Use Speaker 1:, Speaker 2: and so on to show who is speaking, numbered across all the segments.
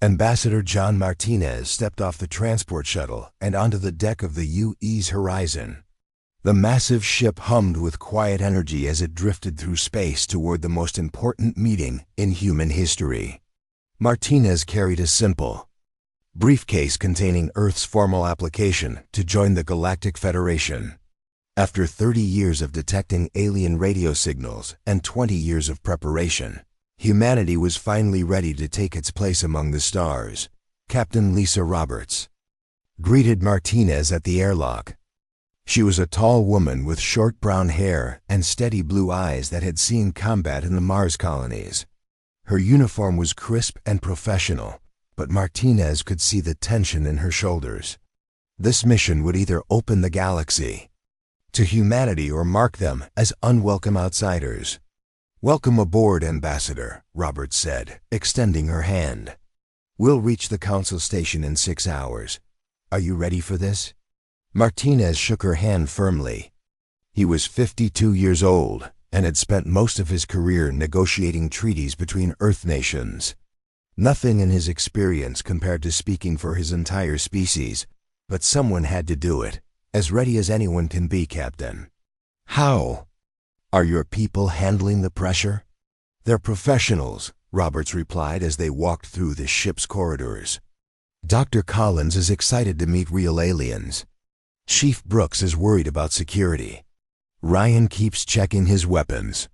Speaker 1: Ambassador John Martinez stepped off the transport shuttle and onto the deck of the UE's Horizon. The massive ship hummed with quiet energy as it drifted through space toward the most important meeting in human history. Martinez carried a simple briefcase containing Earth's formal application to join the Galactic Federation. After 30 years of detecting alien radio signals and 20 years of preparation, humanity was finally ready to take its place among the stars. Captain Lisa Roberts greeted Martinez at the airlock. She was a tall woman with short brown hair and steady blue eyes that had seen combat in the Mars colonies. Her uniform was crisp and professional, but Martinez could see the tension in her shoulders. This mission would either open the galaxy to humanity or mark them as unwelcome outsiders. "Welcome aboard, Ambassador," Roberts said, extending her hand. "We'll reach the Council Station in 6 hours. Are you ready for this?" Martinez shook her hand firmly. He was 52 years old and had spent most of his career negotiating treaties between Earth nations. Nothing in his experience compared to speaking for his entire species, but someone had to do it. "As ready as anyone can be, Captain." "How are your people handling the pressure?" "They're professionals," Roberts replied as they walked through the ship's corridors. "Dr. Collins is excited to meet real aliens. Chief Brooks is worried about security. Ryan keeps checking his weapons.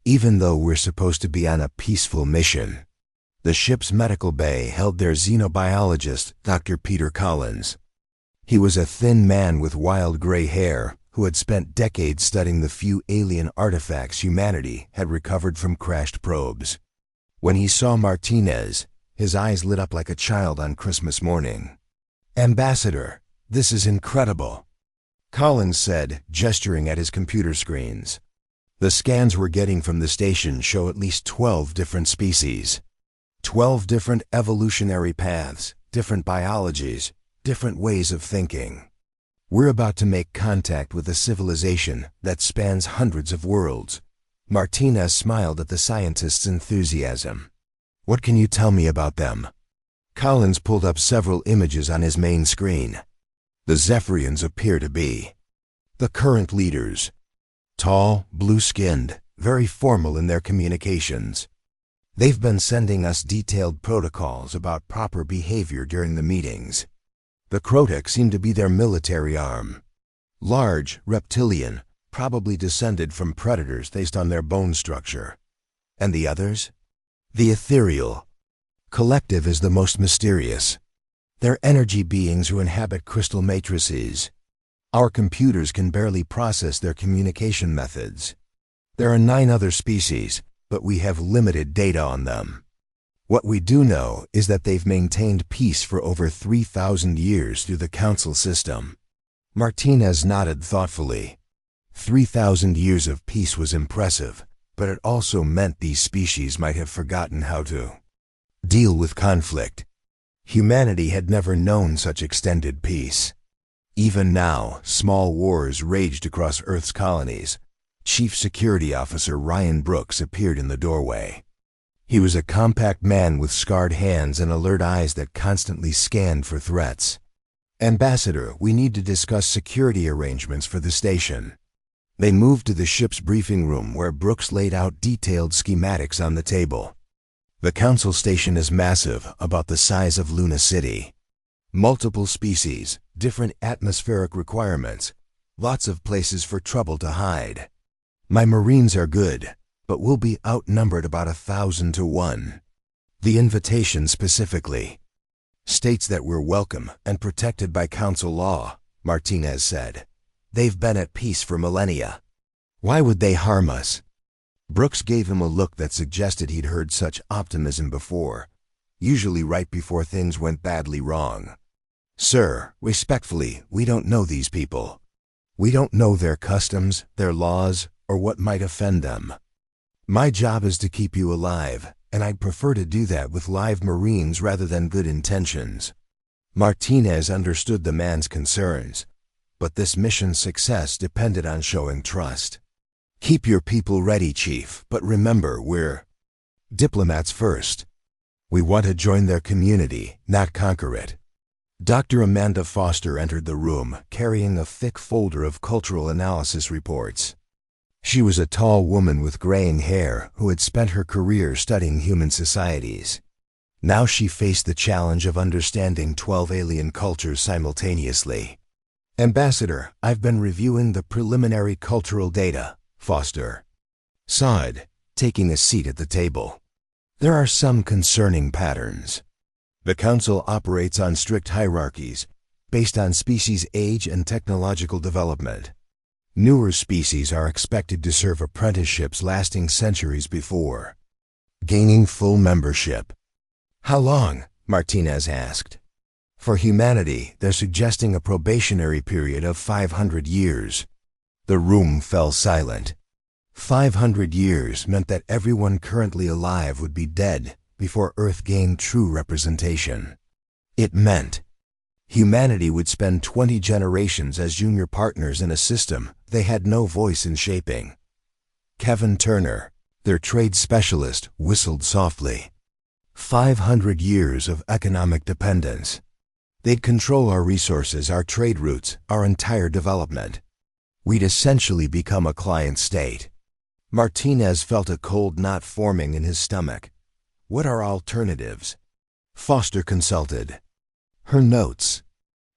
Speaker 1: Even though we're supposed to be on a peaceful mission." The ship's medical bay held their xenobiologist, Dr. Peter Collins. He was a thin man with wild gray hair who had spent decades studying the few alien artifacts humanity had recovered from crashed probes. When he saw Martinez, his eyes lit up like a child on Christmas morning. "Ambassador, this is incredible," Collins said, gesturing at his computer screens. The scans we're getting from the station show at least 12 different species. 12 different evolutionary paths, different biologies, different ways of thinking. We're about to make contact with a civilization that spans hundreds of worlds. Martinez smiled at the scientist's enthusiasm. "What can you tell me about them?" Collins pulled up several images on his main screen. The Zephyrians appear to be the current leaders. Tall, blue-skinned, very formal in their communications. They've been sending us detailed protocols about proper behavior during the meetings. The Krotek seem to be their military arm. Large, reptilian, probably descended from predators based on their bone structure. And the others? The ethereal. Collective is the most mysterious. They're energy beings who inhabit crystal matrices. Our computers can barely process their communication methods. There are 9 other species, but we have limited data on them. What we do know is that they've maintained peace for over 3,000 years through the Council system. Martinez nodded thoughtfully. 3,000 years of peace was impressive, but it also meant these species might have forgotten how to deal with conflict. Humanity had never known such extended peace. Even now, small wars raged across Earth's colonies. Chief Security Officer Ryan Brooks appeared in the doorway. He was a compact man with scarred hands and alert eyes that constantly scanned for threats. "Ambassador, we need to discuss security arrangements for the station." They moved to the ship's briefing room where Brooks laid out detailed schematics on the table. The Council Station is massive, about the size of Luna City. Multiple species, different atmospheric requirements, lots of places for trouble to hide. My Marines are good, but we'll be outnumbered about 1,000 to 1. The invitation specifically states that we're welcome and protected by Council law, Martinez said. They've been at peace for millennia. Why would they harm us? Brooks gave him a look that suggested he'd heard such optimism before, usually right before things went badly wrong. "Sir, respectfully, we don't know these people. We don't know their customs, their laws, or what might offend them. My job is to keep you alive, and I'd prefer to do that with live Marines rather than good intentions." Martinez understood the man's concerns, but this mission's success depended on showing trust. "Keep your people ready, Chief, but remember, we're diplomats first." We want to join their community, not conquer it. Dr. Amanda Foster entered the room, carrying a thick folder of cultural analysis reports. She was a tall woman with graying hair who had spent her career studying human societies. Now she faced the challenge of understanding 12 alien cultures simultaneously. Ambassador, I've been reviewing the preliminary cultural data, Foster sighed, taking a seat at the table. There are some concerning patterns. The Council operates on strict hierarchies, based on species age and technological development. Newer species are expected to serve apprenticeships lasting centuries before gaining full membership. How long? Martinez asked. For humanity, they're suggesting a probationary period of 500 years. The room fell silent. 500 years meant that everyone currently alive would be dead before Earth gained true representation. It meant humanity would spend 20 generations as junior partners in a system they had no voice in shaping. Kevin Turner, their trade specialist, whistled softly. 500 years of economic dependence. They'd control our resources, our trade routes, our entire development. We'd essentially become a client state. Martinez felt a cold knot forming in his stomach. What are alternatives? Foster consulted her notes.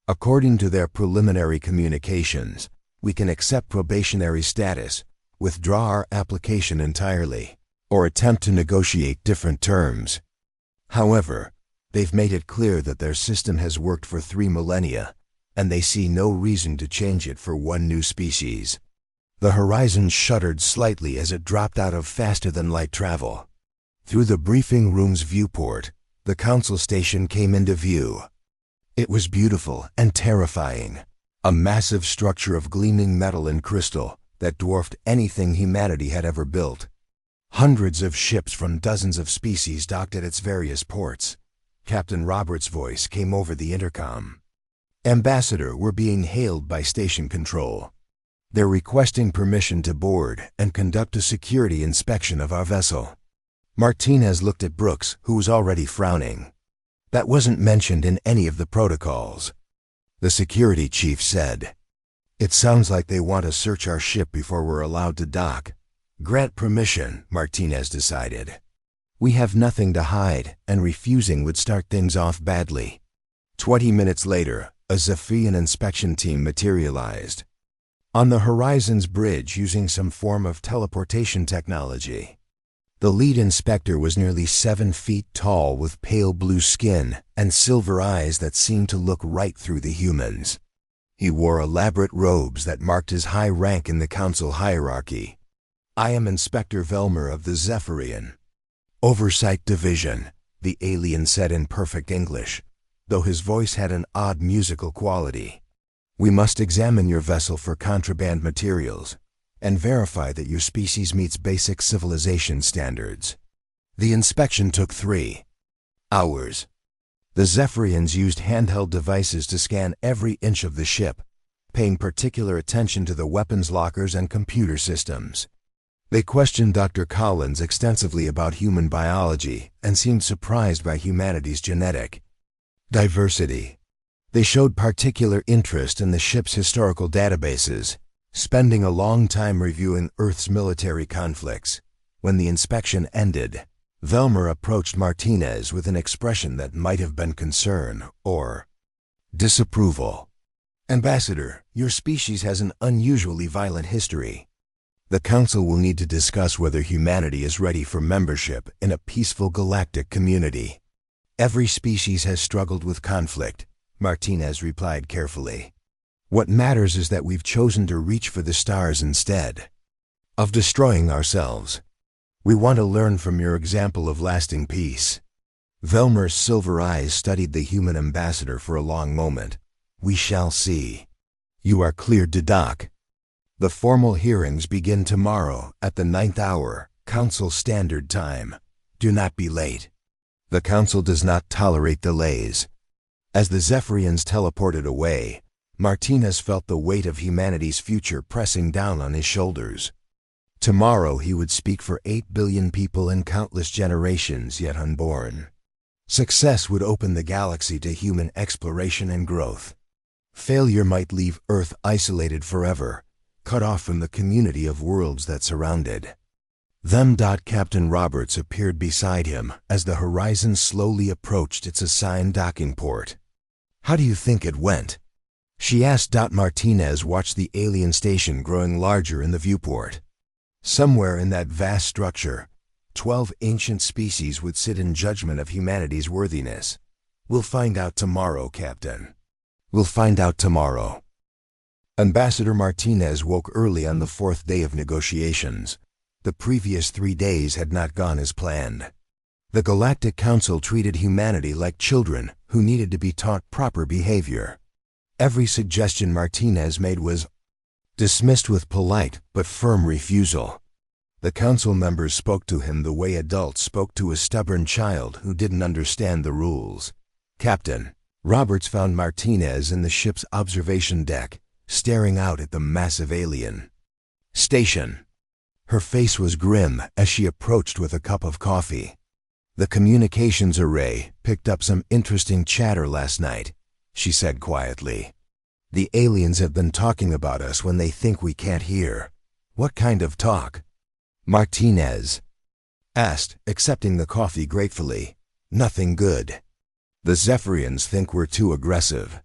Speaker 1: According to their preliminary communications, we can accept probationary status, withdraw our application entirely, or attempt to negotiate different terms. However, they've made it clear that their system has worked for 3 millennia, and they see no reason to change it for one new species. The horizon shuddered slightly as it dropped out of faster-than-light travel. Through the briefing room's viewport, the Council station came into view. It was beautiful and terrifying, a massive structure of gleaming metal and crystal that dwarfed anything humanity had ever built. Hundreds of ships from dozens of species docked at its various ports. Captain Roberts' voice came over the intercom. Ambassador, we're being hailed by station control. They're requesting permission to board and conduct a security inspection of our vessel. Martinez looked at Brooks, who was already frowning. That wasn't mentioned in any of the protocols. The security chief said, "It sounds like they want to search our ship before we're allowed to dock." Grant permission, Martinez decided. We have nothing to hide, and refusing would start things off badly. 20 minutes later, a Zephyrian inspection team materialized. On the Horizon's bridge using some form of teleportation technology. The lead inspector was nearly 7 feet tall with pale blue skin and silver eyes that seemed to look right through the humans. He wore elaborate robes that marked his high rank in the Council hierarchy. I am Inspector Velmer of the Zephyrian Oversight Division, the alien said in perfect English, though his voice had an odd musical quality. We must examine your vessel for contraband materials and verify that your species meets basic civilization standards. The inspection took 3 hours. The Zephyrians used handheld devices to scan every inch of the ship, paying particular attention to the weapons lockers and computer systems. They questioned Dr. Collins extensively about human biology and seemed surprised by humanity's genetic diversity. They showed particular interest in the ship's historical databases, spending a long time reviewing Earth's military conflicts. When the inspection ended, Velmer approached Martinez with an expression that might have been concern or disapproval. Ambassador, your species has an unusually violent history. The Council will need to discuss whether humanity is ready for membership in a peaceful galactic community. Every species has struggled with conflict, Martinez replied carefully. What matters is that we've chosen to reach for the stars instead of destroying ourselves. We want to learn from your example of lasting peace. Velmer's silver eyes studied the human ambassador for a long moment. We shall see. You are cleared to dock. The formal hearings begin tomorrow at the 9th hour, Council Standard Time. Do not be late. The Council does not tolerate delays. As the Zephyrians teleported away, Martinez felt the weight of humanity's future pressing down on his shoulders. Tomorrow he would speak for 8 billion people in countless generations yet unborn. Success would open the galaxy to human exploration and growth. Failure might leave Earth isolated forever, cut off from the community of worlds that surrounded them. Captain Roberts appeared beside him as the horizon slowly approached its assigned docking port. "How do you think it went?" she asked. Martinez watched the alien station growing larger in the viewport. Somewhere in that vast structure, 12 ancient species would sit in judgment of humanity's worthiness. "We'll find out tomorrow, Captain. We'll find out tomorrow." Ambassador Martinez woke early on the 4th day of negotiations. The previous 3 days had not gone as planned. The Galactic Council treated humanity like children who needed to be taught proper behavior. Every suggestion Martinez made was dismissed with polite but firm refusal. The council members spoke to him the way adults spoke to a stubborn child who didn't understand the rules. Captain Roberts found Martinez in the ship's observation deck, staring out at the massive alien station. Her face was grim as she approached with a cup of coffee. "The communications array picked up some interesting chatter last night," she said quietly. "The aliens have been talking about us when they think we can't hear." "What kind of talk?" Martinez asked, accepting the coffee gratefully. "Nothing good. The Zephyrians think we're too aggressive.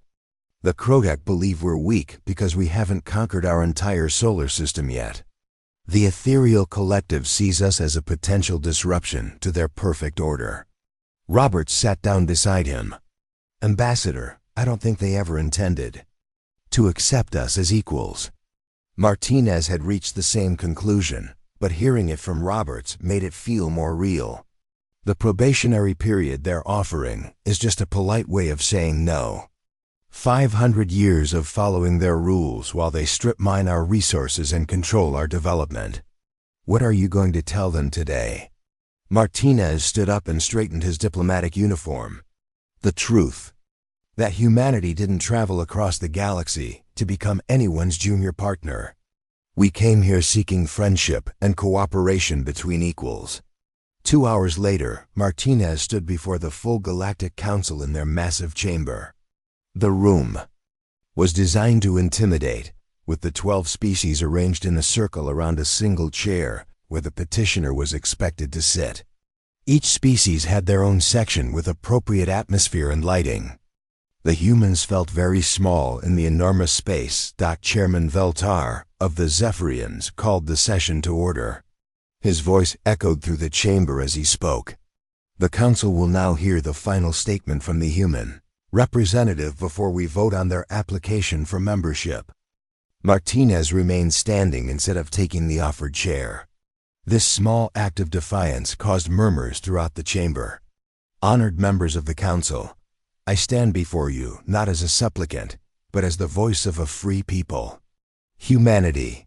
Speaker 1: The Krodak believe we're weak because we haven't conquered our entire solar system yet. The ethereal collective sees us as a potential disruption to their perfect order." Roberts sat down beside him. "Ambassador, I don't think they ever intended to accept us as equals." Martinez had reached the same conclusion, but hearing it from Roberts made it feel more real. "The probationary period they're offering is just a polite way of saying no. 500 years of following their rules while they strip mine our resources and control our development." "What are you going to tell them today?" Martinez stood up and straightened his diplomatic uniform. "The truth. That humanity didn't travel across the galaxy to become anyone's junior partner. We came here seeking friendship and cooperation between equals." 2 hours later, Martinez stood before the full Galactic Council in their massive chamber. The room was designed to intimidate, with the 12 species arranged in a circle around a single chair where the petitioner was expected to sit. Each species had their own section with appropriate atmosphere and lighting. The humans felt very small in the enormous space. Chairman Veltar of the Zephyrians called the session to order. His voice echoed through the chamber as he spoke. "The council will now hear the final statement from the human representative before we vote on their application for membership." Martinez remained standing instead of taking the offered chair. This small act of defiance caused murmurs throughout the chamber. "Honored members of the council, I stand before you not as a supplicant, but as the voice of a free people. Humanity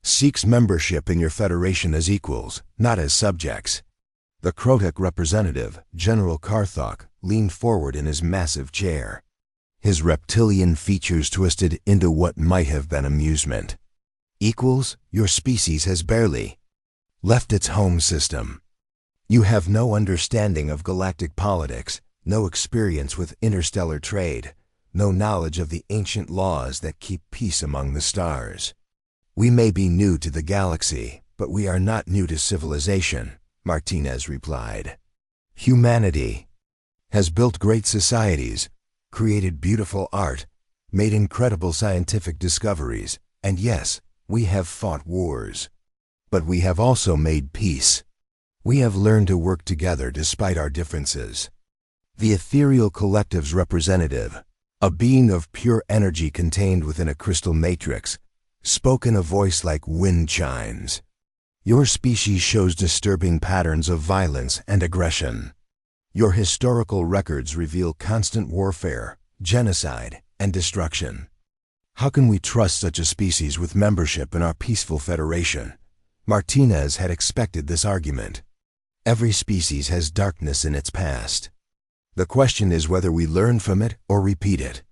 Speaker 1: seeks membership in your federation as equals, not as subjects." The Krodak representative, General Karthok, leaned forward in his massive chair. His reptilian features twisted into what might have been amusement. "Equals, your species has barely left its home system. You have no understanding of galactic politics, no experience with interstellar trade, no knowledge of the ancient laws that keep peace among the stars. We may be new to the galaxy, but we are not new to civilization," Martinez replied. "Humanity has built great societies, created beautiful art, made incredible scientific discoveries, and yes, we have fought wars. But we have also made peace. We have learned to work together despite our differences." The ethereal collective's representative, a being of pure energy contained within a crystal matrix, spoke in a voice like wind chimes. "Your species shows disturbing patterns of violence and aggression. Your historical records reveal constant warfare, genocide, and destruction. How can we trust such a species with membership in our peaceful federation?" Martinez had expected this argument. Every species has darkness in its past. The question is whether we learn from it or repeat it.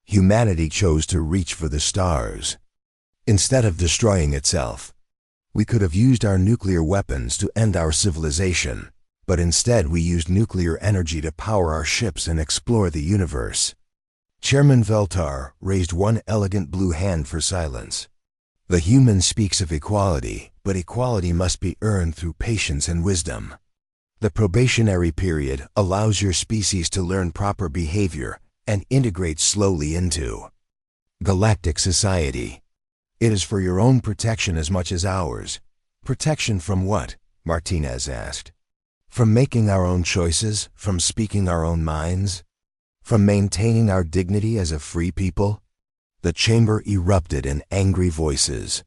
Speaker 1: Humanity chose to reach for the stars instead of destroying itself. We could have used our nuclear weapons to end our civilization, but instead we used nuclear energy to power our ships and explore the universe. Chairman Veltar raised one elegant blue hand for silence. The human speaks of equality, but equality must be earned through patience and wisdom. The probationary period allows your species to learn proper behavior and integrate slowly into galactic society. It is for your own protection as much as ours. Protection from what? Martinez asked. From making our own choices, from speaking our own minds, from maintaining our dignity as a free people? The chamber erupted in angry voices.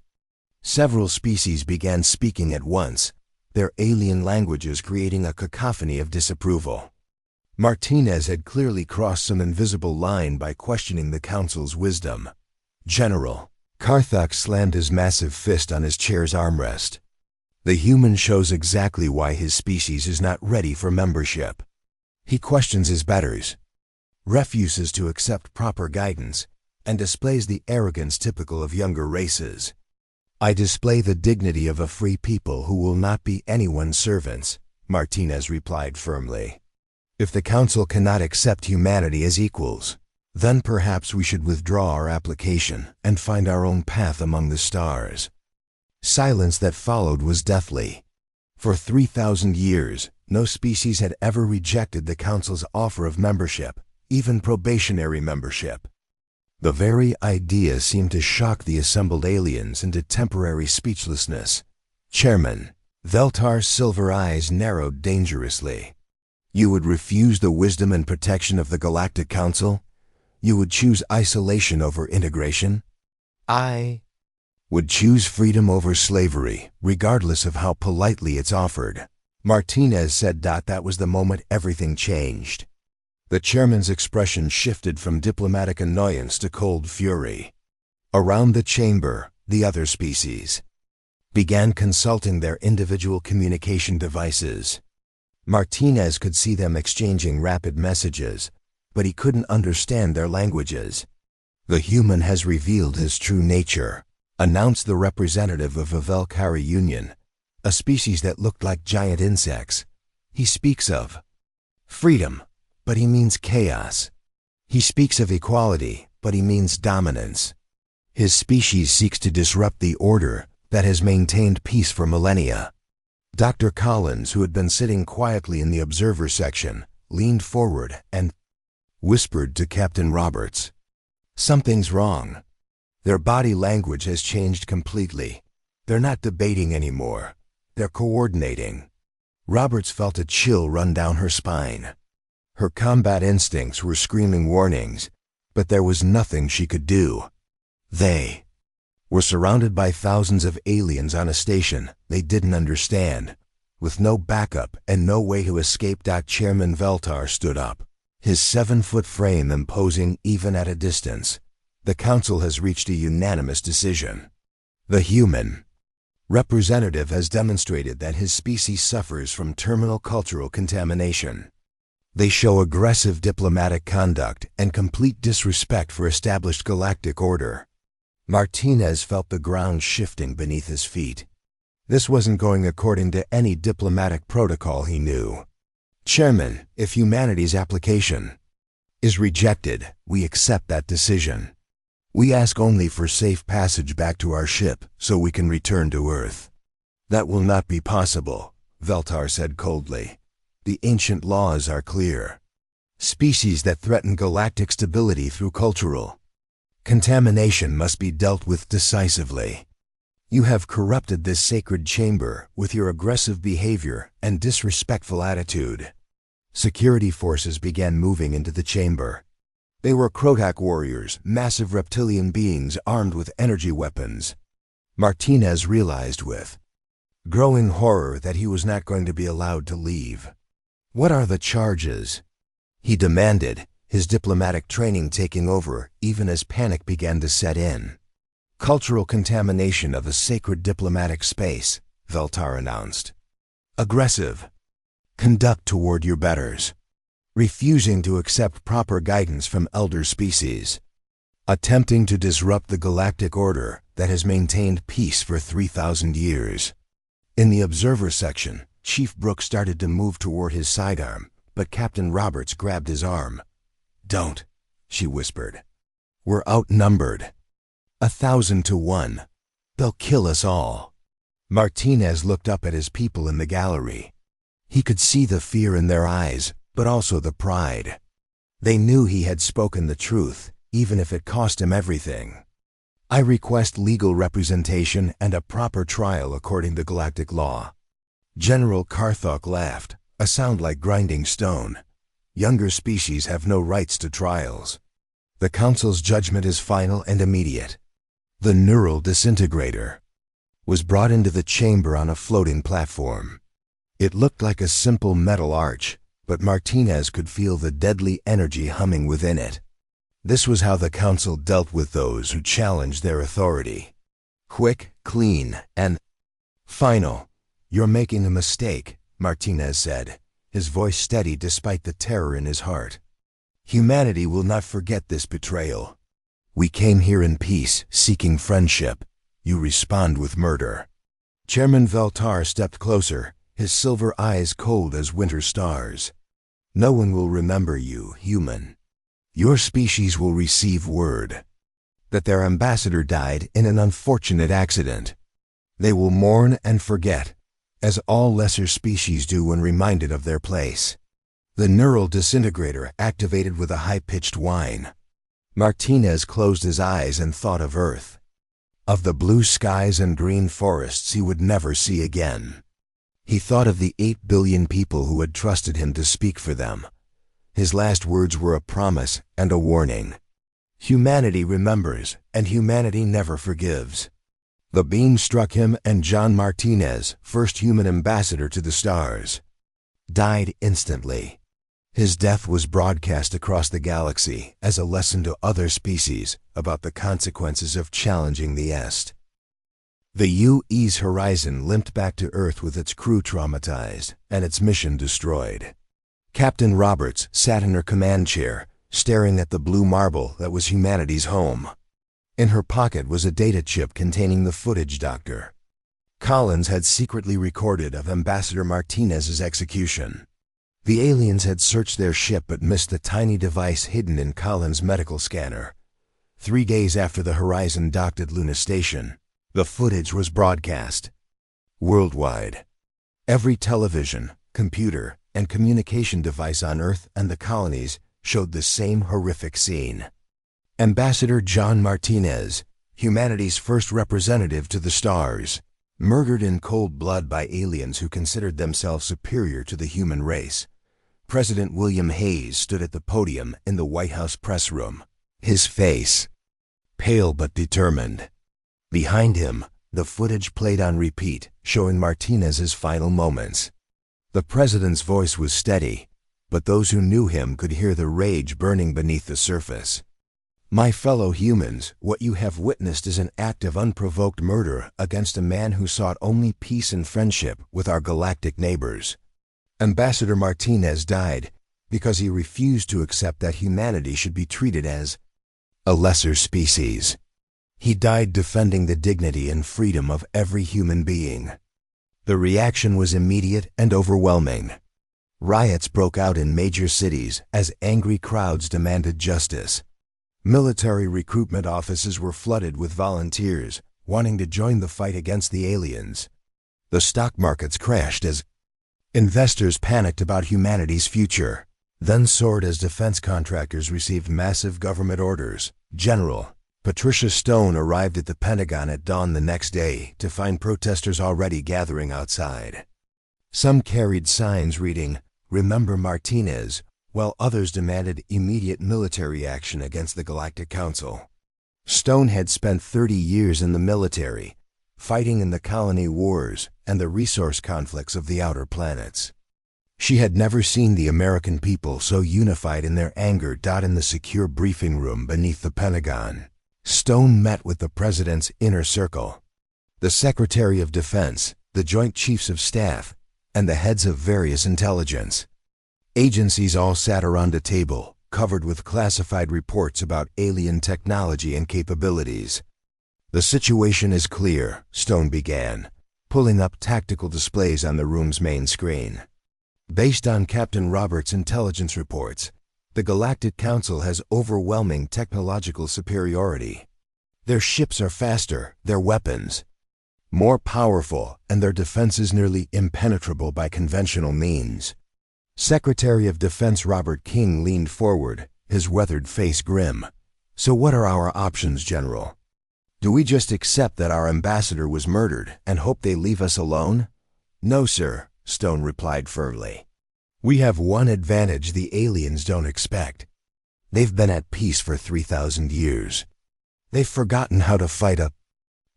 Speaker 1: Several species began speaking at once, their alien languages creating a cacophony of disapproval. Martinez had clearly crossed some invisible line by questioning the council's wisdom. General, Karthak slammed his massive fist on his chair's armrest. The human shows exactly why his species is not ready for membership. He questions his betters, refuses to accept proper guidance, and displays the arrogance typical of younger races. I display the dignity of a free people who will not be anyone's servants, Martinez replied firmly. If the council cannot accept humanity as equals, then perhaps we should withdraw our application and find our own path among the stars. Silence that followed was deathly. For 3,000 years, no species had ever rejected the council's offer of membership, even probationary membership. The very idea seemed to shock the assembled aliens into temporary speechlessness. Chairman, Veltar's silver eyes narrowed dangerously. You would refuse the wisdom and protection of the Galactic Council? You would choose isolation over integration? I would choose freedom over slavery, regardless of how politely it's offered. Martinez said that was the moment everything changed. The chairman's expression shifted from diplomatic annoyance to cold fury. Around the chamber, the other species began consulting their individual communication devices. Martinez could see them exchanging rapid messages, but he couldn't understand their languages. The human has revealed his true nature, announced the representative of a Velkari Union, a species that looked like giant insects. He speaks of freedom, but he means chaos. He speaks of equality, but he means dominance. His species seeks to disrupt the order that has maintained peace for millennia. Dr. Collins, who had been sitting quietly in the observer section, leaned forward and whispered to Captain Roberts, "Something's wrong." Their body language has changed completely. They're not debating anymore. They're coordinating. Roberts felt a chill run down her spine. Her combat instincts were screaming warnings, but there was nothing she could do. They were surrounded by thousands of aliens on a station they didn't understand, with no backup and no way to escape. Chairman Veltar stood up, his 7-foot frame imposing even at a distance. The council has reached a unanimous decision. The human representative has demonstrated that his species suffers from terminal cultural contamination. They show aggressive diplomatic conduct and complete disrespect for established galactic order. Martinez felt the ground shifting beneath his feet. This wasn't going according to any diplomatic protocol he knew. Chairman, if humanity's application is rejected, we accept that decision. We ask only for safe passage back to our ship so we can return to Earth. That will not be possible, Veltar said coldly. The ancient laws are clear. Species that threaten galactic stability through cultural contamination must be dealt with decisively. You have corrupted this sacred chamber with your aggressive behavior and disrespectful attitude. Security forces began moving into the chamber. They were Krotak warriors, massive reptilian beings armed with energy weapons. Martinez realized with growing horror that he was not going to be allowed to leave. What are the charges? He demanded, his diplomatic training taking over even as panic began to set in. Cultural contamination of a sacred diplomatic space, Veltar announced. Aggressive conduct toward your betters. Refusing to accept proper guidance from elder species. Attempting to disrupt the galactic order that has maintained peace for 3,000 years. In the observer section, Chief Brooks started to move toward his sidearm, but Captain Roberts grabbed his arm. "Don't," she whispered. "We're outnumbered. 1,000 to 1. They'll kill us all." Martinez looked up at his people in the gallery. He could see the fear in their eyes, but also the pride. They knew he had spoken the truth, even if it cost him everything. "I request legal representation and a proper trial according to galactic law." General Carthok laughed, a sound like grinding stone. "Younger species have no rights to trials. The Council's judgment is final and immediate." The neural disintegrator was brought into the chamber on a floating platform. It looked like a simple metal arch, but Martinez could feel the deadly energy humming within it. This was how the Council dealt with those who challenged their authority. Quick, clean, and final. "You're making a mistake," Martinez said, his voice steady despite the terror in his heart. "Humanity will not forget this betrayal. We came here in peace, seeking friendship. You respond with murder." Chairman Veltar stepped closer, his silver eyes cold as winter stars. "No one will remember you, human. Your species will receive word that their ambassador died in an unfortunate accident. They will mourn and forget, as all lesser species do when reminded of their place." The neural disintegrator activated with a high-pitched whine. Martinez closed his eyes and thought of Earth, of the blue skies and green forests he would never see again. He thought of the 8 billion people who had trusted him to speak for them. His last words were a promise and a warning. Humanity remembers, and humanity never forgives. The beam struck him, and John Martinez, first human ambassador to the stars, died instantly. His death was broadcast across the galaxy as a lesson to other species about the consequences of challenging the Est. The UE's Horizon limped back to Earth with its crew traumatized and its mission destroyed. Captain Roberts sat in her command chair, staring at the blue marble that was humanity's home. In her pocket was a data chip containing the footage Dr. Collins had secretly recorded of Ambassador Martinez's execution. The aliens had searched their ship but missed the tiny device hidden in Collins' medical scanner. 3 days after the Horizon docked at Luna Station, the footage was broadcast worldwide. Every television, computer, and communication device on Earth and the colonies showed the same horrific scene. Ambassador John Martinez, humanity's first representative to the stars, murdered in cold blood by aliens who considered themselves superior to the human race. President William Hayes stood at the podium in the White House press room, his face pale but determined. Behind him, the footage played on repeat, showing Martinez's final moments. The president's voice was steady, but those who knew him could hear the rage burning beneath the surface. "My fellow humans, what you have witnessed is an act of unprovoked murder against a man who sought only peace and friendship with our galactic neighbors. Ambassador Martinez died because he refused to accept that humanity should be treated as a lesser species. He died defending the dignity and freedom of every human being." The reaction was immediate and overwhelming. Riots broke out in major cities as angry crowds demanded justice. Military recruitment offices were flooded with volunteers wanting to join the fight against the aliens. The stock markets crashed as investors panicked about humanity's future, then soared as defense contractors received massive government orders. General Patricia Stone arrived at the Pentagon at dawn the next day to find protesters already gathering outside. Some carried signs reading, "Remember Martinez," while others demanded immediate military action against the Galactic Council. Stone had spent 30 years in the military, fighting in the colony wars and the resource conflicts of the outer planets. She had never seen the American people so unified in their anger. In the secure briefing room beneath the Pentagon, Stone met with the president's inner circle, the Secretary of Defense, the Joint Chiefs of Staff, and the heads of various intelligence agencies. All sat around a table covered with classified reports about alien technology and capabilities. "The situation is clear," Stone began. pulling up tactical displays on the room's main screen. Based on Captain Roberts' intelligence reports, the Galactic Council has overwhelming technological superiority. Their ships are faster, their weapons more powerful, and their defenses nearly impenetrable by conventional means. Secretary of Defense Robert King leaned forward, his weathered face grim. "So what are our options, General? Do we just accept that our ambassador was murdered and hope they leave us alone?" "No, sir," Stone replied firmly. "We have one advantage the aliens don't expect. They've been at peace for 3,000 years. They've forgotten how to fight a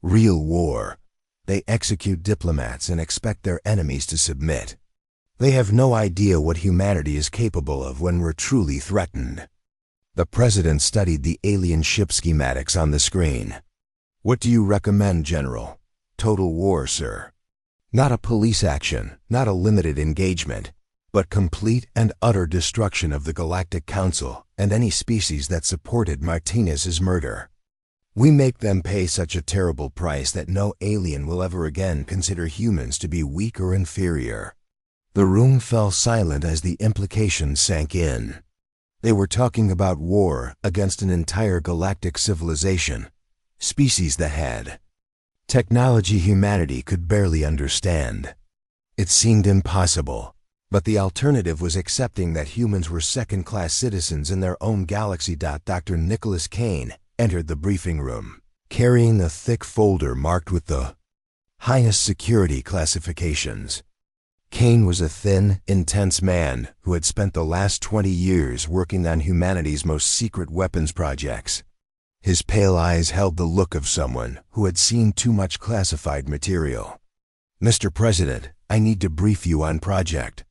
Speaker 1: real war. They execute diplomats and expect their enemies to submit. They have no idea what humanity is capable of when we're truly threatened." The president studied the alien ship schematics on the screen. "What do you recommend, General?" "Total war, sir. Not a police action, not a limited engagement, but complete and utter destruction of the Galactic Council and any species that supported Martinez's murder. We make them pay such a terrible price that no alien will ever again consider humans to be weak or inferior." The room fell silent as the implications sank in. They were talking about war against an entire galactic civilization, species that had technology humanity could barely understand. It seemed impossible, but the alternative was accepting that humans were second-class citizens in their own galaxy. Dr. Nicholas Kane entered the briefing room, carrying a thick folder marked with the highest security classifications. Kane was a thin, intense man who had spent the last 20 years working on humanity's most secret weapons projects. His pale eyes held the look of someone who had seen too much classified material. "Mr. President, I need to brief you on Project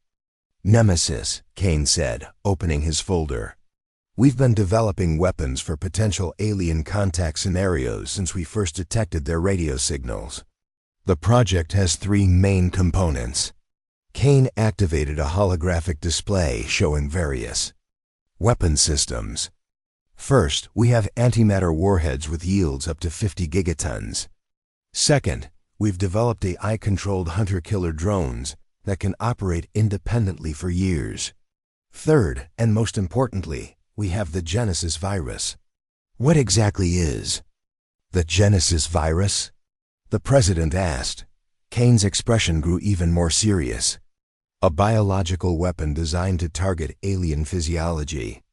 Speaker 1: Nemesis," Kane said, opening his folder. "We've been developing weapons for potential alien contact scenarios since we first detected their radio signals. The project has 3 main components." Kane activated a holographic display showing various weapon systems. "First, we have antimatter warheads with yields up to 50 gigatons. Second, we've developed AI-controlled hunter-killer drones that can operate independently for years. Third, and most importantly, we have the Genesis virus." "What exactly is the Genesis virus?" the president asked. Kane's expression grew even more serious. "A biological weapon designed to target alien physiology.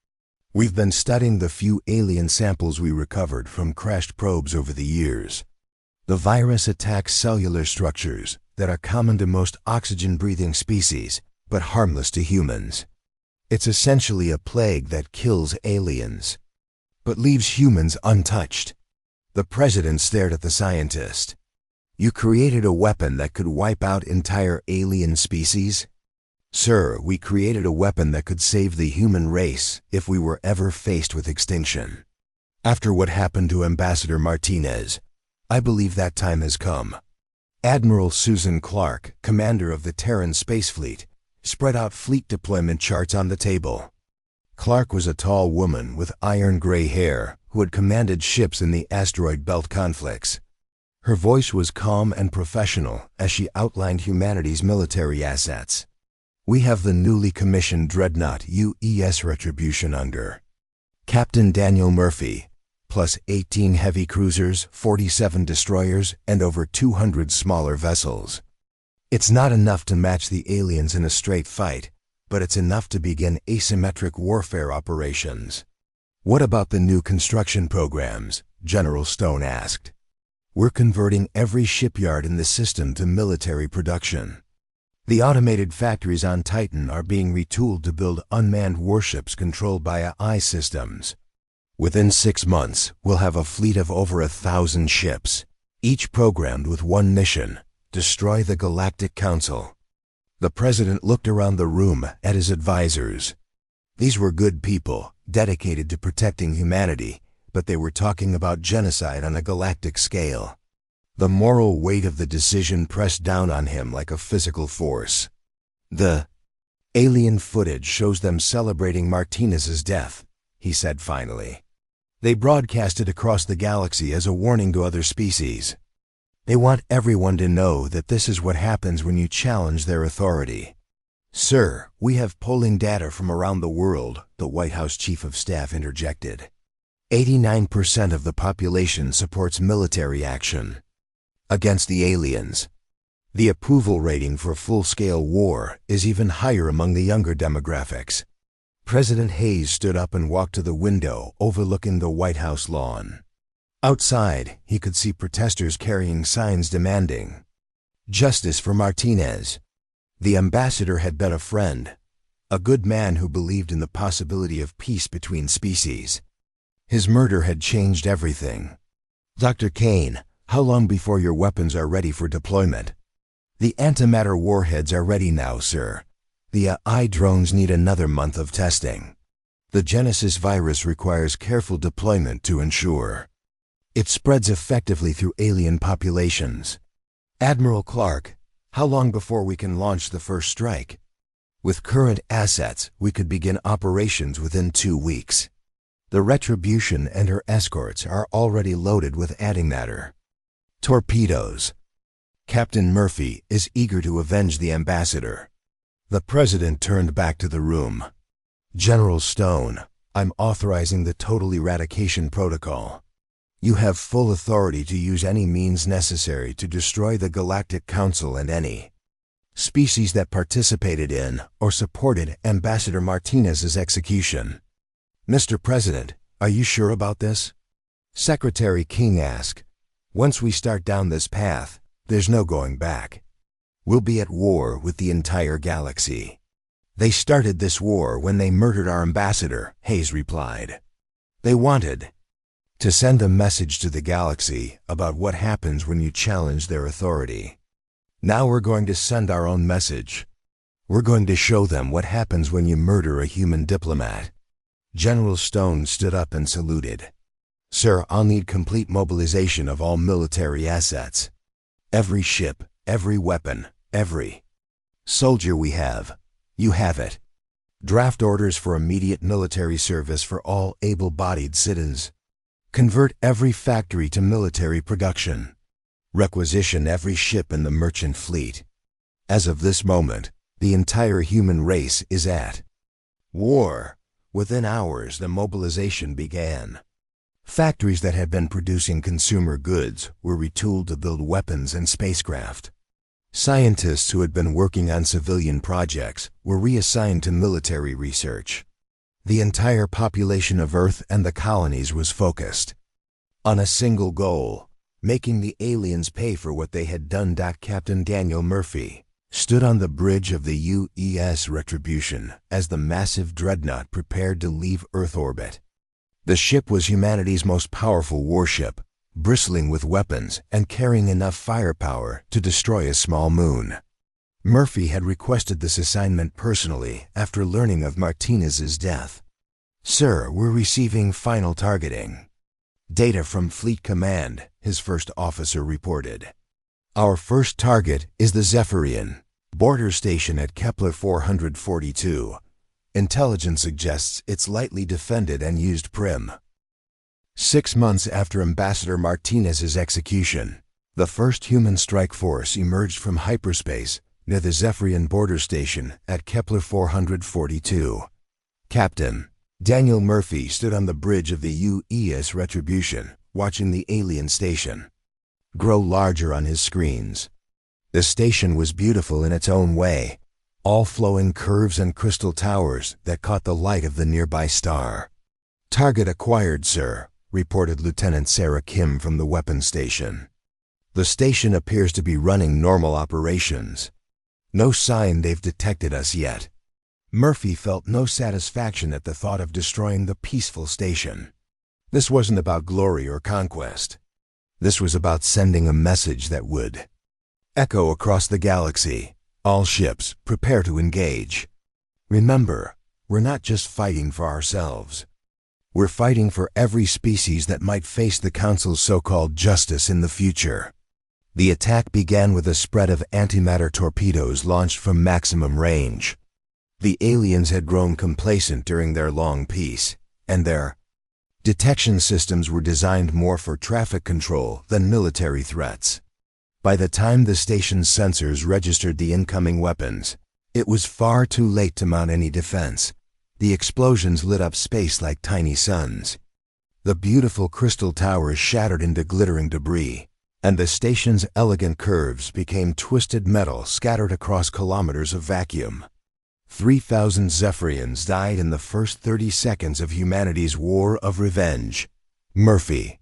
Speaker 1: We've been studying the few alien samples we recovered from crashed probes over the years. The virus attacks cellular structures that are common to most oxygen-breathing species, but harmless to humans. It's essentially a plague that kills aliens, but leaves humans untouched." The president stared at the scientist. "You created a weapon that could wipe out entire alien species?" "Sir, we created a weapon that could save the human race if we were ever faced with extinction. After what happened to Ambassador Martinez, I believe that time has come." Admiral Susan Clark, commander of the Terran Space Fleet, spread out fleet deployment charts on the table. Clark was a tall woman with iron-gray hair who had commanded ships in the asteroid belt conflicts. Her voice was calm and professional as she outlined humanity's military assets. "We have the newly commissioned Dreadnought UES Retribution under Captain Daniel Murphy, plus 18 heavy cruisers, 47 destroyers, and over 200 smaller vessels. It's not enough to match the aliens in a straight fight, but it's enough to begin asymmetric warfare operations." "What about the new construction programs?" General Stone asked. "We're converting every shipyard in the system to military production. The automated factories on Titan are being retooled to build unmanned warships controlled by AI systems. Within 6 months, we'll have a fleet of over 1,000 ships, each programmed with one mission: destroy the Galactic Council." The president looked around the room at his advisors. These were good people, dedicated to protecting humanity, but they were talking about genocide on a galactic scale. The moral weight of the decision pressed down on him like a physical force. "The alien footage shows them celebrating Martinez's death," he said finally. "They broadcast it across the galaxy as a warning to other species. They want everyone to know that this is what happens when you challenge their authority. Sir, we have polling data from around the world, the White House Chief of Staff interjected. 89% of the population supports military action against the aliens. The approval rating for full-scale war is even higher among the younger demographics. President Hayes stood up and walked to the window overlooking the White House lawn. Outside, he could see protesters carrying signs demanding justice for Martinez. The ambassador had been a friend, a good man who believed in the possibility of peace between species. His murder had changed everything. Dr. Kane, how long before your weapons are ready for deployment? The antimatter warheads are ready now, sir. The AI drones need another month of testing. The Genesis virus requires careful deployment to ensure it spreads effectively through alien populations. Admiral Clark, how long before we can launch the first strike? With current assets, we could begin operations within 2 weeks. The Retribution and her escorts are already loaded with antimatter torpedoes. Captain Murphy is eager to avenge the ambassador. The president turned back to the room. General Stone, I'm authorizing the total eradication protocol. You have full authority to use any means necessary to destroy the Galactic Council and any species that participated in or supported Ambassador Martinez's execution. Mr. President, are you sure about this? Secretary King asked. Once we start down this path, there's no going back. We'll be at war with the entire galaxy. They started this war when they murdered our ambassador, Hayes replied. They wanted to send a message to the galaxy about what happens when you challenge their authority. Now we're going to send our own message. We're going to show them what happens when you murder a human diplomat. General Stone stood up and saluted. Sir, I'll need complete mobilization of all military assets. Every ship, every weapon, every soldier we have. You have it. Draft orders for immediate military service for all able-bodied citizens. Convert every factory to military production. Requisition every ship in the merchant fleet. As of this moment, the entire human race is at war. Within hours, the mobilization began. Factories that had been producing consumer goods were retooled to build weapons and spacecraft. Scientists who had been working on civilian projects were reassigned to military research. The entire population of Earth and the colonies was focused on a single goal, making the aliens pay for what they had done. Captain Daniel Murphy stood on the bridge of the UES Retribution as the massive dreadnought prepared to leave Earth orbit. The ship was humanity's most powerful warship, bristling with weapons and carrying enough firepower to destroy a small moon. Murphy had requested this assignment personally after learning of Martinez's death. Sir, we're receiving final targeting data from Fleet Command, his first officer reported. Our first target is the Zephyrian border station at Kepler 442. Intelligence suggests it's lightly defended and used prim. 6 months after Ambassador Martinez's execution, the first human strike force emerged from hyperspace near the Zephyrian border station at Kepler 442. Captain Daniel Murphy stood on the bridge of the UES Retribution, watching the alien station grow larger on his screens. The station was beautiful in its own way, all flowing curves and crystal towers that caught the light of the nearby star. Target acquired, sir, reported Lieutenant Sarah Kim from the weapons station. The station appears to be running normal operations. No sign they've detected us yet. Murphy felt no satisfaction at the thought of destroying the peaceful station. This wasn't about glory or conquest. This was about sending a message that would echo across the galaxy. All ships, prepare to engage. Remember, we're not just fighting for ourselves. We're fighting for every species that might face the Council's so-called justice in the future. The attack began with a spread of antimatter torpedoes launched from maximum range. The aliens had grown complacent during their long peace, and their detection systems were designed more for traffic control than military threats. By the time the station's sensors registered the incoming weapons, it was far too late to mount any defense. The explosions lit up space like tiny suns. The beautiful crystal towers shattered into glittering debris, and the station's elegant curves became twisted metal scattered across kilometers of vacuum. 3,000 Zephyrians died in the first 30 seconds of humanity's war of revenge. Murphy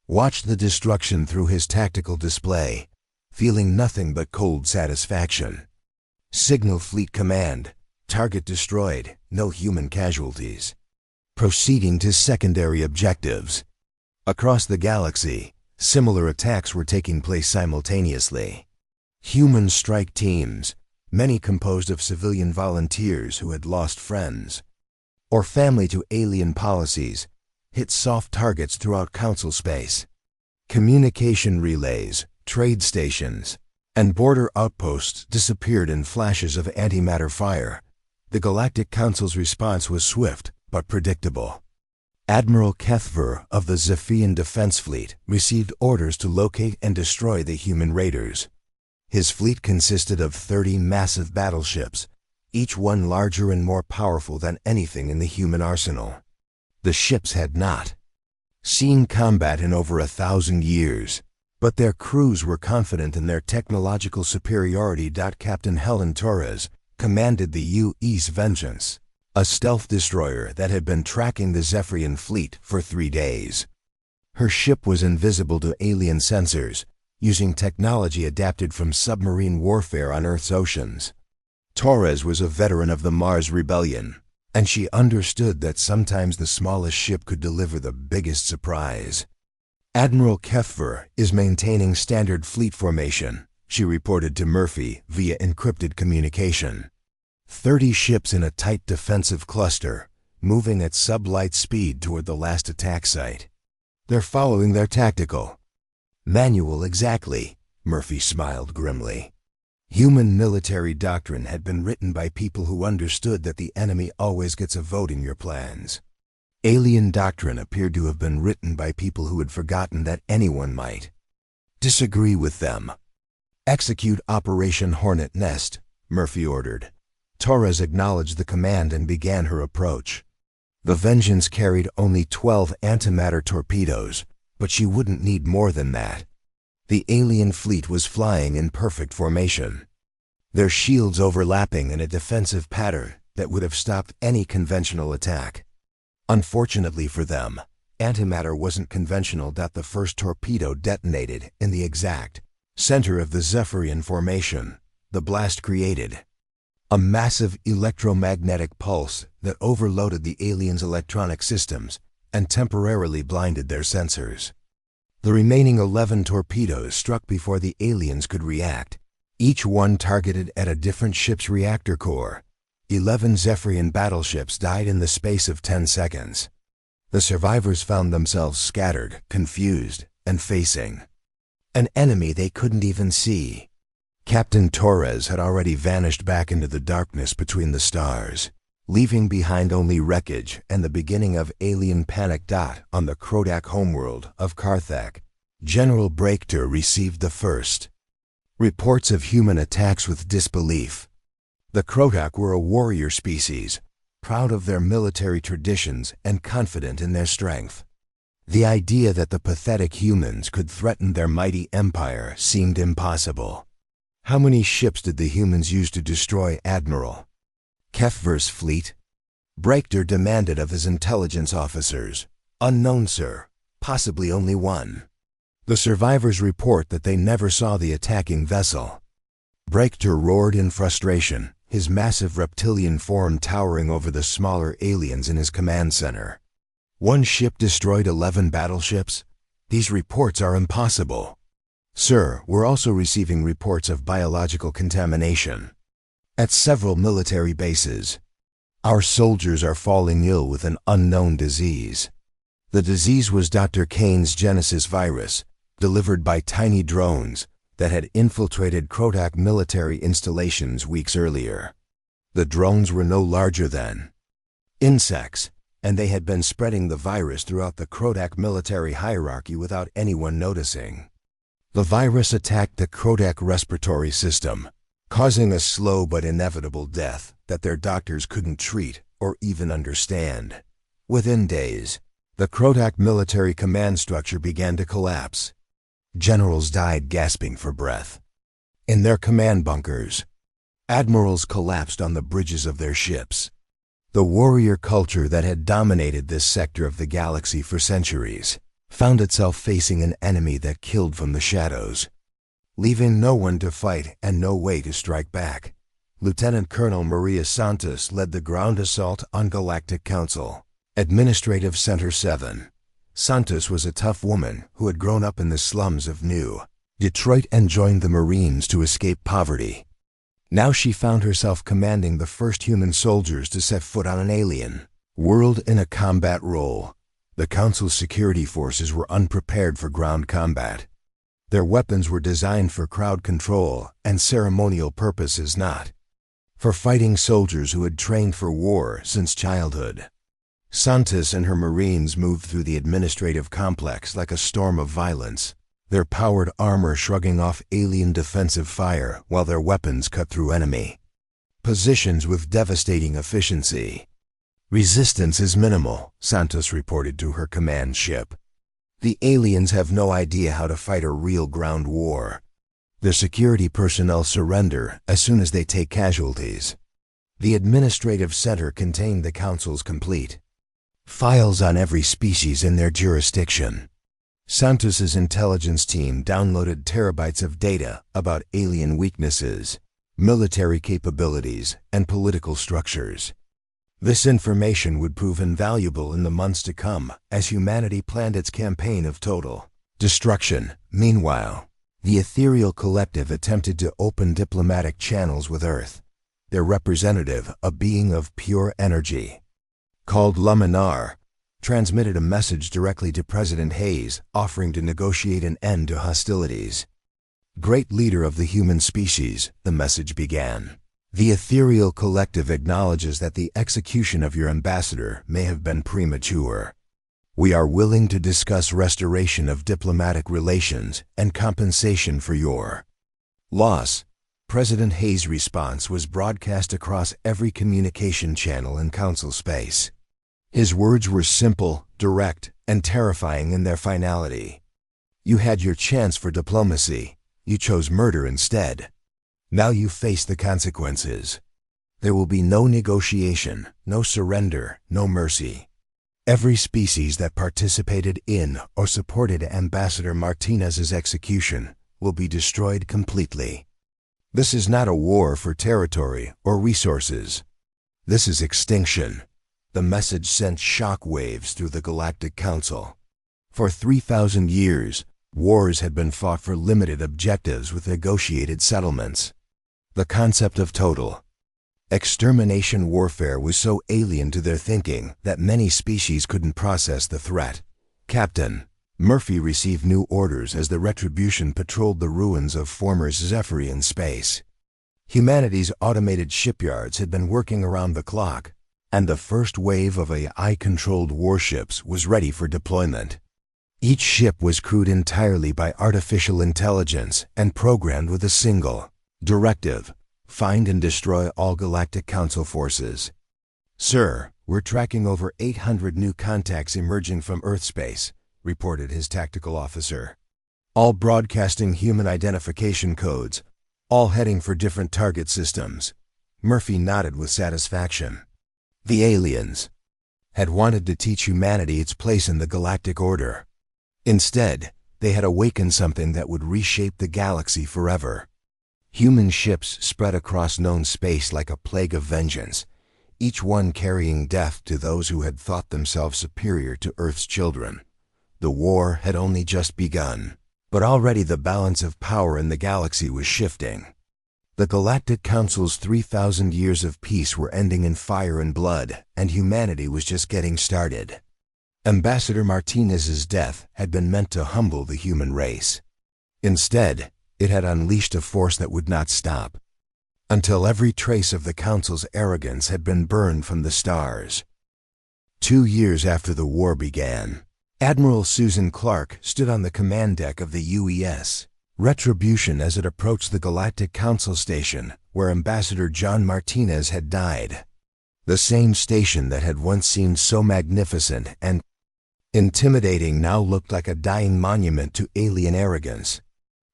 Speaker 1: watched the destruction through his tactical display, feeling nothing but cold satisfaction. Signal Fleet Command, target destroyed, no human casualties. Proceeding to secondary objectives. Across the galaxy, similar attacks were taking place simultaneously. Human strike teams, many composed of civilian volunteers who had lost friends or family to alien policies, hit soft targets throughout Council space. Communication relays, trade stations, and border outposts disappeared in flashes of antimatter fire. The Galactic Council's response was swift but predictable. Admiral Kethver of the Zephian Defense Fleet received orders to locate and destroy the human raiders. His fleet consisted of 30 massive battleships, each one larger and more powerful than anything in the human arsenal. The ships had not seen combat in over 1,000 years, but their crews were confident in their technological superiority. Captain Helen Torres commanded the UE's Vengeance, a stealth destroyer that had been tracking the Zephyrian fleet for 3 days. Her ship was invisible to alien sensors, using technology adapted from submarine warfare on Earth's oceans. Torres was a veteran of the Mars Rebellion, and she understood that sometimes the smallest ship could deliver the biggest surprise. Admiral Kethver is maintaining standard fleet formation, she reported to Murphy via encrypted communication. 30 ships in a tight defensive cluster, moving at sub-light speed toward the last attack site. They're following their tactical manual exactly, Murphy smiled grimly. Human military doctrine had been written by people who understood that the enemy always gets a vote in your plans. Alien doctrine appeared to have been written by people who had forgotten that anyone might disagree with them. Execute Operation Hornet Nest, Murphy ordered. Torres acknowledged the command and began her approach. The Vengeance carried only 12 antimatter torpedoes, but she wouldn't need more than that. The alien fleet was flying in perfect formation, their shields overlapping in a defensive pattern that would have stopped any conventional attack. Unfortunately for them, antimatter wasn't conventional. The first torpedo detonated in the exact center of the Zephyrian formation. The blast created a massive electromagnetic pulse that overloaded the aliens' electronic systems and temporarily blinded their sensors. The remaining 11 torpedoes struck before the aliens could react, each one targeted at a different ship's reactor core. 11 Zephyrian battleships died in the space of 10 seconds. The survivors found themselves scattered, confused, and facing an enemy they couldn't even see. Captain Torres had already vanished back into the darkness between the stars, leaving behind only wreckage and the beginning of alien panic. On the Krodak homeworld of Karthak, General Breakter received the first reports of human attacks with disbelief. The Krodak were a warrior species, proud of their military traditions and confident in their strength. The idea that the pathetic humans could threaten their mighty empire seemed impossible. How many ships did the humans use to destroy Admiral Kethver's fleet? Breakter demanded of his intelligence officers. Unknown, sir. Possibly only one. The survivors report that they never saw the attacking vessel. Breakter roared in frustration, his massive reptilian form towering over the smaller aliens in his command center. One ship destroyed 11 battleships? These reports are impossible. Sir, we're also receiving reports of biological contamination at several military bases. Our soldiers are falling ill with an unknown disease. The disease was Dr. Kane's Genesis virus, delivered by tiny drones that had infiltrated Krodak military installations weeks earlier. The drones were no larger than insects, and they had been spreading the virus throughout the Krodak military hierarchy without anyone noticing. The virus attacked the Krodak respiratory system, causing a slow but inevitable death that their doctors couldn't treat or even understand. Within days, the Krodak military command structure began to collapse. Generals died gasping for breath in their command bunkers. Admirals collapsed on the bridges of their ships. The warrior culture that had dominated this sector of the galaxy for centuries found itself facing an enemy that killed from the shadows, leaving no one to fight and no way to strike back. Lieutenant Colonel Maria Santos led the ground assault on Galactic Council, Administrative Center 7. Santos was a tough woman who had grown up in the slums of New Detroit and joined the Marines to escape poverty. Now she found herself commanding the first human soldiers to set foot on an alien world in a combat role. The Council's security forces were unprepared for ground combat. Their weapons were designed for crowd control and ceremonial purposes, not for fighting soldiers who had trained for war since childhood. Santos and her Marines moved through the administrative complex like a storm of violence, their powered armor shrugging off alien defensive fire while their weapons cut through enemy positions with devastating efficiency. "Resistance is minimal," Santos reported to her command ship. "The aliens have no idea how to fight a real ground war. Their security personnel surrender as soon as they take casualties." The administrative center contained the Council's complete files on every species in their jurisdiction. Santos's intelligence team downloaded terabytes of data about alien weaknesses, military capabilities, and political structures. This information would prove invaluable in the months to come as humanity planned its campaign of total destruction. Meanwhile, the Ethereal Collective attempted to open diplomatic channels with Earth. Their representative, a being of pure energy called Luminar, transmitted a message directly to President Hayes offering to negotiate an end to hostilities. "Great leader of the human species," the message began. "The Ethereal Collective acknowledges that the execution of your ambassador may have been premature. We are willing to discuss restoration of diplomatic relations and compensation for your loss." President Hayes' response was broadcast across every communication channel in Council space. His words were simple, direct, and terrifying in their finality. "You had your chance for diplomacy. You chose murder instead. Now you face the consequences. There will be no negotiation, no surrender, no mercy. Every species that participated in or supported Ambassador Martinez's execution will be destroyed completely. This is not a war for territory or resources. This is extinction." The message sent shock waves through the Galactic Council. For 3,000 years, wars had been fought for limited objectives with negotiated settlements. The concept of total extermination warfare was so alien to their thinking that many species couldn't process the threat. Captain Murphy received new orders as the Retribution patrolled the ruins of former Zephyrian space. Humanity's automated shipyards had been working around the clock, and the first wave of AI-controlled warships was ready for deployment. Each ship was crewed entirely by artificial intelligence and programmed with a single directive: find and destroy all Galactic Council forces. "Sir, we're tracking over 800 new contacts emerging from Earth space," reported his tactical officer. "All broadcasting human identification codes, all heading for different target systems." Murphy nodded with satisfaction. The aliens had wanted to teach humanity its place in the galactic order. Instead, they had awakened something that would reshape the galaxy forever. Human ships spread across known space like a plague of vengeance, each one carrying death to those who had thought themselves superior to Earth's children. The war had only just begun, but already the balance of power in the galaxy was shifting. The Galactic Council's 3,000 years of peace were ending in fire and blood, and humanity was just getting started. Ambassador Martinez's death had been meant to humble the human race. Instead, it had unleashed a force that would not stop, until every trace of the Council's arrogance had been burned from the stars. 2 years after the war began, Admiral Susan Clark stood on the command deck of the UES. Retribution as it approached the Galactic Council station, where Ambassador John Martinez had died. The same station that had once seemed so magnificent and intimidating now looked like a dying monument to alien arrogance.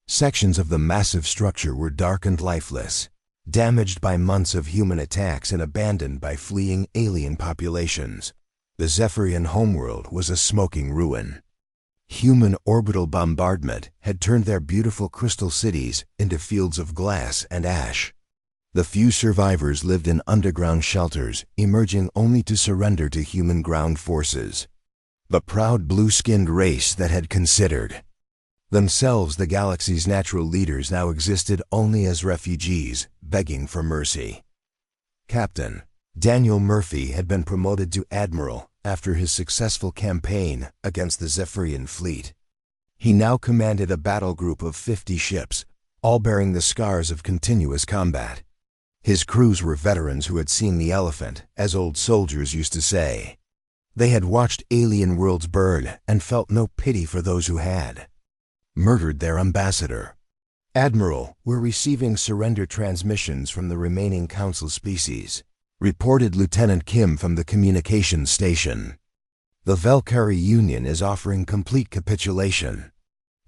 Speaker 1: Sections of the massive structure were dark and lifeless, damaged by months of human attacks and abandoned by fleeing alien populations. The Zephyrian homeworld was a smoking ruin. Human orbital bombardment had turned their beautiful crystal cities into fields of glass and ash. The few survivors lived in underground shelters, emerging only to surrender to human ground forces. The proud blue-skinned race that had considered themselves the galaxy's natural leaders now existed only as refugees, begging for mercy. Captain Daniel Murphy had been promoted to Admiral after his successful campaign against the Zephyrian fleet. He now commanded a battle group of 50 ships, all bearing the scars of continuous combat. His crews were veterans who had seen the elephant, as old soldiers used to say. They had watched alien worlds burn and felt no pity for those who had murdered their ambassador. Admiral, we're receiving surrender transmissions from the remaining Council species, reported Lieutenant Kim from the communications station. The Valkyrie Union is offering complete capitulation.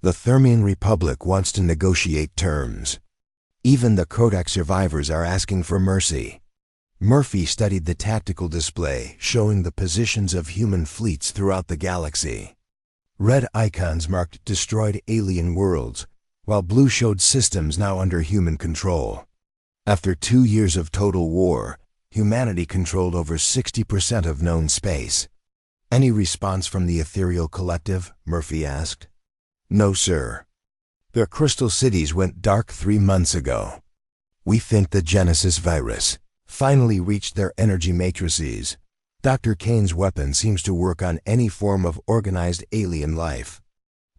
Speaker 1: The Thermian Republic wants to negotiate terms. Even the Kodak survivors are asking for mercy. Murphy studied the tactical display showing the positions of human fleets throughout the galaxy. Red icons marked destroyed alien worlds, while blue showed systems now under human control. After 2 years of total war, humanity controlled over 60% of known space. Any response from the Ethereal Collective? Murphy asked. No, sir. Their crystal cities went dark 3 months ago. We think the Genesis virus finally reached their energy matrices. Dr. Kane's weapon seems to work on any form of organized alien life.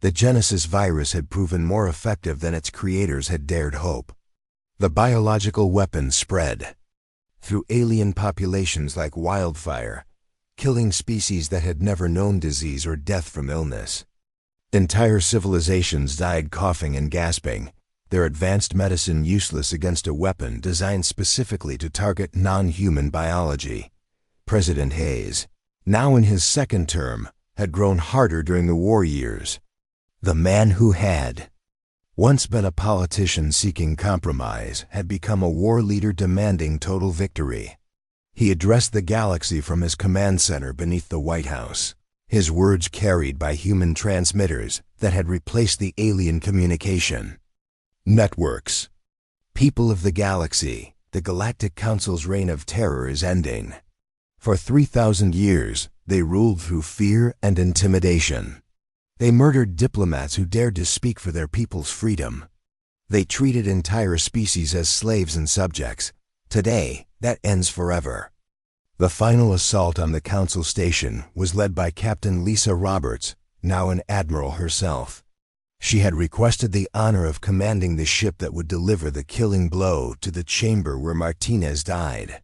Speaker 1: The Genesis virus had proven more effective than its creators had dared hope. The biological weapon spread through alien populations like wildfire, killing species that had never known disease or death from illness. Entire civilizations died coughing and gasping, their advanced medicine useless against a weapon designed specifically to target non-human biology. President Hayes, now in his second term, had grown harder during the war years. The man who had once been a politician seeking compromise had become a war leader demanding total victory. He addressed the galaxy from his command center beneath the White House, his words carried by human transmitters that had replaced the alien communication networks. People of the galaxy, the Galactic Council's reign of terror is ending. For 3,000 years, they ruled through fear and intimidation. They murdered diplomats who dared to speak for their people's freedom. They treated entire species as slaves and subjects. Today, that ends forever. The final assault on the Council station was led by Captain Lisa Roberts, now an admiral herself. She had requested the honor of commanding the ship that would deliver the killing blow to the chamber where Martinez died.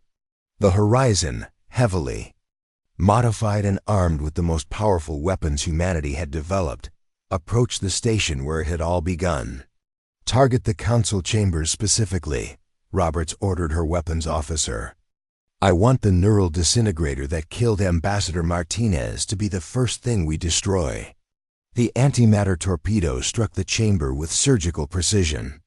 Speaker 1: The Horizon, heavily modified and armed with the most powerful weapons humanity had developed, approached the station where it had all begun. Target the Council chambers specifically, Roberts ordered her weapons officer. I want the neural disintegrator that killed Ambassador Martinez to be the first thing we destroy. The antimatter torpedo struck the chamber with surgical precision.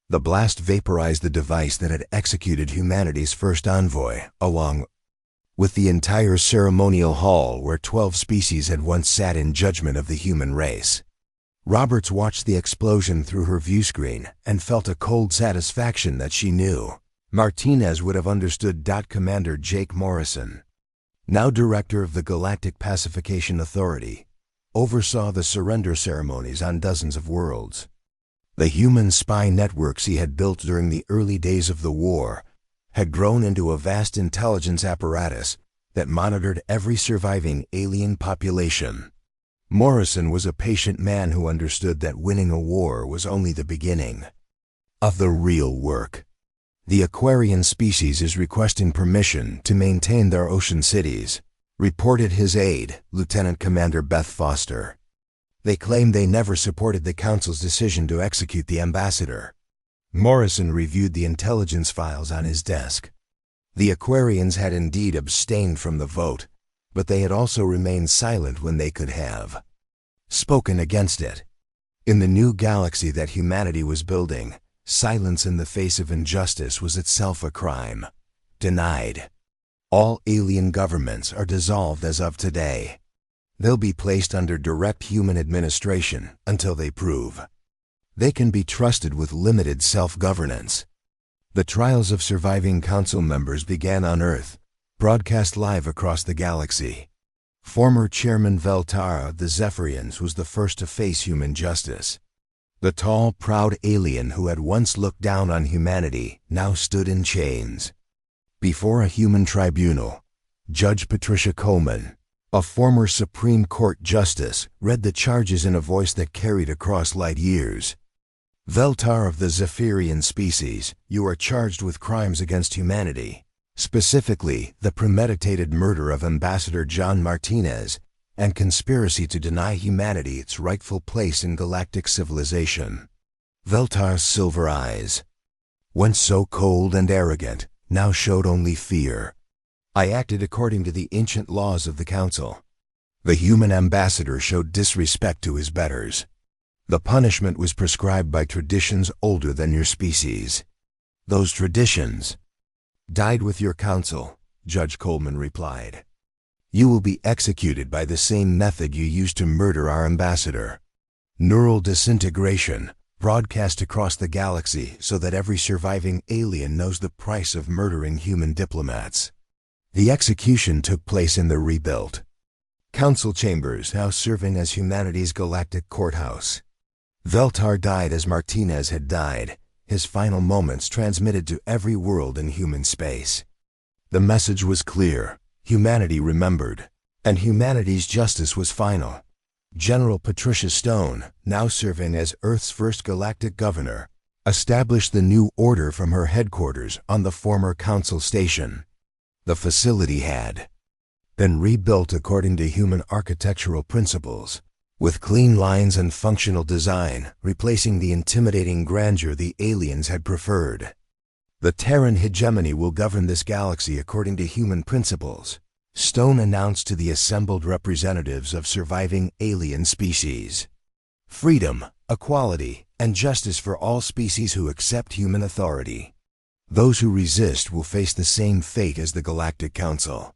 Speaker 1: The blast vaporized the device that had executed humanity's first envoy, along with the entire ceremonial hall where 12 species had once sat in judgment of the human race. Roberts watched the explosion through her viewscreen and felt a cold satisfaction that she knew Martinez would have understood. Commander Jake Morrison, now director of the Galactic Pacification Authority, oversaw the surrender ceremonies on dozens of worlds. The human spy networks he had built during the early days of the war had grown into a vast intelligence apparatus that monitored every surviving alien population. Morrison was a patient man who understood that winning a war was only the beginning of the real work. The Aquarian species is requesting permission to maintain their ocean cities, reported his aide, Lieutenant Commander Beth Foster. They claim they never supported the Council's decision to execute the ambassador. Morrison reviewed the intelligence files on his desk. The Aquarians had indeed abstained from the vote, but they had also remained silent when they could have spoken against it. In the new galaxy that humanity was building, silence in the face of injustice was itself a crime. Denied. All alien governments are dissolved as of today. They'll be placed under direct human administration until they prove they can be trusted with limited self-governance. The trials of surviving council members began on Earth, broadcast live across the galaxy. Former Chairman Veltara of the Zephyrians was the first to face human justice. The tall, proud alien who had once looked down on humanity now stood in chains. Before a human tribunal, Judge Patricia Coleman, a former Supreme Court justice, read the charges in a voice that carried across light years. Veltar of the Zephyrian species, you are charged with crimes against humanity, specifically the premeditated murder of Ambassador John Martinez and conspiracy to deny humanity its rightful place in galactic civilization. Veltar's silver eyes, once so cold and arrogant, now showed only fear. I acted according to the ancient laws of the Council. The human ambassador showed disrespect to his betters. The punishment was prescribed by traditions older than your species. Those traditions died with your council, Judge Coleman replied. You will be executed by the same method you used to murder our ambassador. Neural disintegration, broadcast across the galaxy so that every surviving alien knows the price of murdering human diplomats. The execution took place in the rebuilt council chambers, now serving as humanity's galactic courthouse. Veltar died as Martinez had died, his final moments transmitted to every world in human space. The message was clear: humanity remembered, and humanity's justice was final. General Patricia Stone, now serving as Earth's first galactic governor, established the new order from her headquarters on the former council station. The facility had been rebuilt according to human architectural principles, with clean lines and functional design, replacing the intimidating grandeur the aliens had preferred. The Terran hegemony will govern this galaxy according to human principles, Stone announced to the assembled representatives of surviving alien species. Freedom, equality, and justice for all species who accept human authority. Those who resist will face the same fate as the Galactic Council.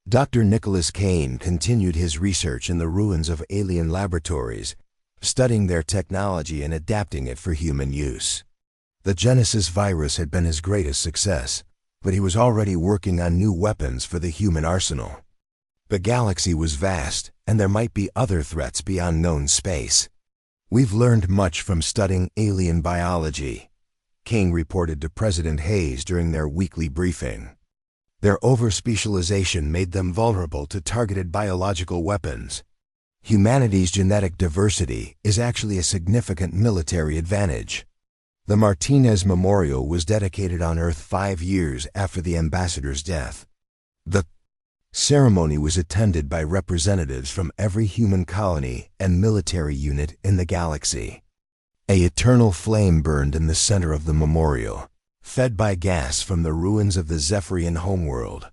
Speaker 1: Dr. Nicholas Kane continued his research in the ruins of alien laboratories, studying their technology and adapting it for human use. The Genesis virus had been his greatest success, but he was already working on new weapons for the human arsenal. The galaxy was vast, and there might be other threats beyond known space. We've learned much from studying alien biology, Kane reported to President Hayes during their weekly briefing. Their overspecialization made them vulnerable to targeted biological weapons. Humanity's genetic diversity is actually a significant military advantage. The Martinez Memorial was dedicated on Earth 5 years after the ambassador's death. The ceremony was attended by representatives from every human colony and military unit in the galaxy. An eternal flame burned in the center of the memorial, fed by gas from the ruins of the Zephyrian homeworld.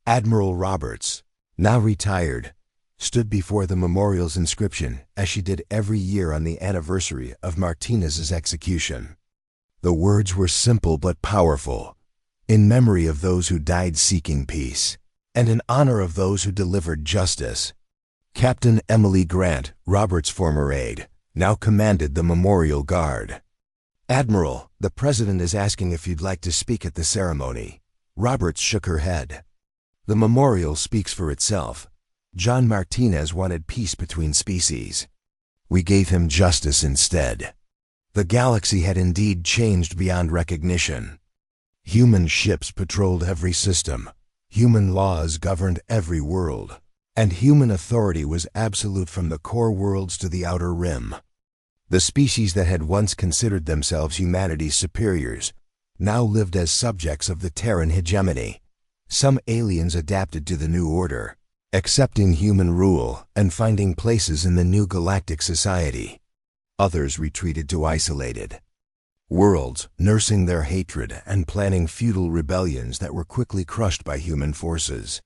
Speaker 1: Admiral Roberts, now retired, stood before the memorial's inscription as she did every year on the anniversary of Martinez's execution. The words were simple but powerful: in memory of those who died seeking peace, and in honor of those who delivered justice. Captain Emily Grant, Roberts' former aide, now commanded the Memorial Guard. Admiral, the President is asking if you'd like to speak at the ceremony. Roberts shook her head. The memorial speaks for itself. John Martinez wanted peace between species. We gave him justice instead. The galaxy had indeed changed beyond recognition. Human ships patrolled every system. Human laws governed every world. And human authority was absolute from the core worlds to the outer rim. The species that had once considered themselves humanity's superiors now lived as subjects of the Terran hegemony. Some aliens adapted to the new order, accepting human rule and finding places in the new galactic society. Others retreated to isolated worlds, nursing their hatred and planning futile rebellions that were quickly crushed by human forces.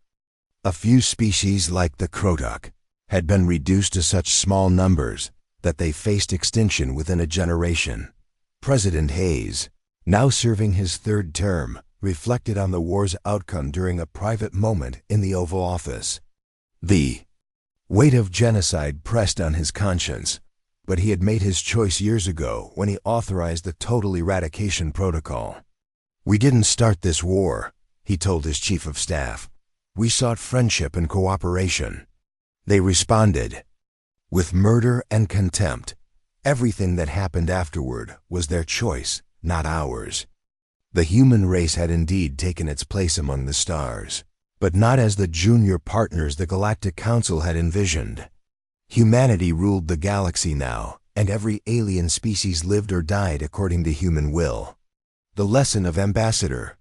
Speaker 1: A few species, like the Krotuk, had been reduced to such small numbers that they faced extinction within a generation. President Hayes, now serving his third term, reflected on the war's outcome during a private moment in the Oval Office. The weight of genocide pressed on his conscience, but he had made his choice years ago when he authorized the Total Eradication Protocol. "We didn't start this war," he told his chief of staff. "We sought friendship and cooperation." They responded with murder and contempt. Everything that happened afterward was their choice, not ours. The human race had indeed taken its place among the stars, but not as the junior partners the Galactic Council had envisioned. Humanity ruled the galaxy now, and every alien species lived or died according to human will. The lesson of Ambassador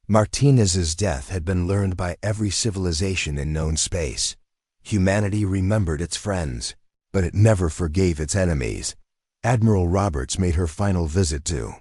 Speaker 1: Martinez's death had been learned by every civilization in known space. Humanity remembered its friends, but it never forgave its enemies. Admiral Roberts made her final visit to